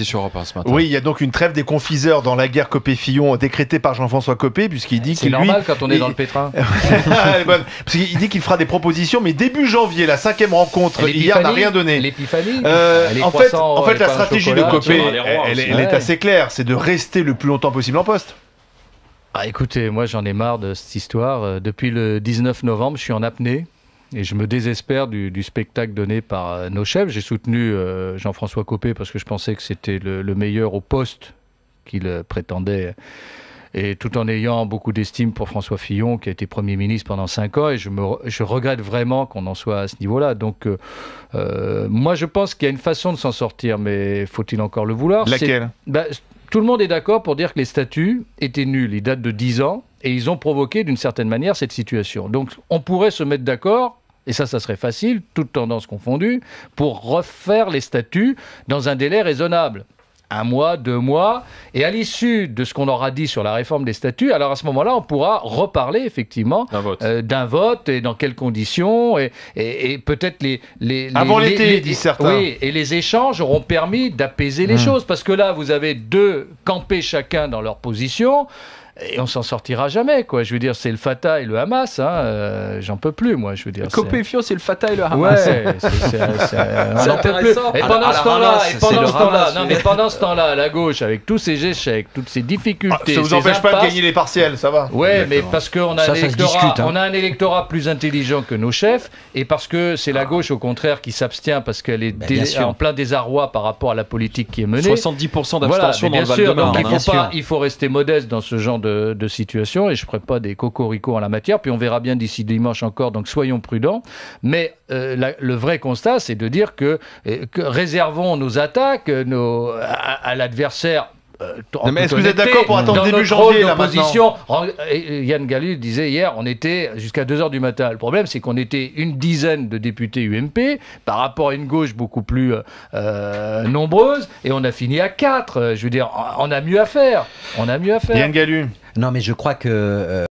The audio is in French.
sur Europe 1 ce matin. Oui, il y a donc une trêve des confiseurs dans la guerre Copé-Fillon décrétée par Jean-François Copé, puisqu'il dit qu'il normal quand on est dans le pétrin. Elle est bonne. Parce qu'il dit qu'il fera des propositions, mais début janvier, la 5e rencontre hier n'a rien donné. L'épiphanie. En fait, la stratégie de Copé, elle est assez claire, c'est de rester le plus longtemps possible en poste. Ah, écoutez, moi j'en ai marre de cette histoire. Depuis le 19 novembre, je suis en apnée. Et je me désespère du spectacle donné par nos chefs. J'ai soutenu Jean-François Copé parce que je pensais que c'était le meilleur au poste qu'il prétendait. Et tout en ayant beaucoup d'estime pour François Fillon, qui a été Premier ministre pendant 5 ans. Et je regrette vraiment qu'on en soit à ce niveau-là. Donc, moi, je pense qu'il y a une façon de s'en sortir, mais faut-il encore le vouloir? Laquelle? Tout le monde est d'accord pour dire que les statuts étaient nuls. Ils datent de 10 ans. Et ils ont provoqué, d'une certaine manière, cette situation. Donc, on pourrait se mettre d'accord, et ça serait facile, toutes tendances confondues, pour refaire les statuts dans un délai raisonnable. 1 mois, 2 mois, et à l'issue de ce qu'on aura dit sur la réforme des statuts, alors à ce moment-là, on pourra reparler effectivement d'un vote et dans quelles conditions, et peut-être avant l'été, disent certains. Oui, et les échanges auront permis d'apaiser les choses, parce que là, vous avez 2 campés chacun dans leur position. Et on s'en sortira jamais, quoi. Je veux dire, c'est le Fatah et le Hamas, hein. J'en peux plus, moi, je veux dire. Copé et Fillon, c'est le Fatah et le Hamas. Ouais, on n'en peut plus. Et pendant ce temps-là, la gauche, avec tous ses échecs, toutes ses difficultés, ça vous empêche pas de gagner les partiels, ça va. Ouais, mais parce qu'on a un électorat plus intelligent que nos chefs, et parce que c'est la gauche, au contraire, qui s'abstient parce qu'elle est en plein désarroi par rapport à la politique qui est menée. 70% d'abstention dans le Val-de-Marne. Donc il faut rester modeste dans ce genre de situation, et je ne ferai pas des cocoricots en la matière, puis on verra bien d'ici dimanche encore, donc soyons prudents. Mais le vrai constat, c'est de dire que réservons nos attaques à l'adversaire. Mais est-ce que vous êtes d'accord pour attendre début janvier là maintenant? Yann Gallu disait hier, on était jusqu'à 2h du matin. Le problème, c'est qu'on était une dizaine de députés UMP par rapport à une gauche beaucoup plus nombreuse, et on a fini à 4. Je veux dire, on a mieux à faire. Yann Gallu. Non, mais je crois que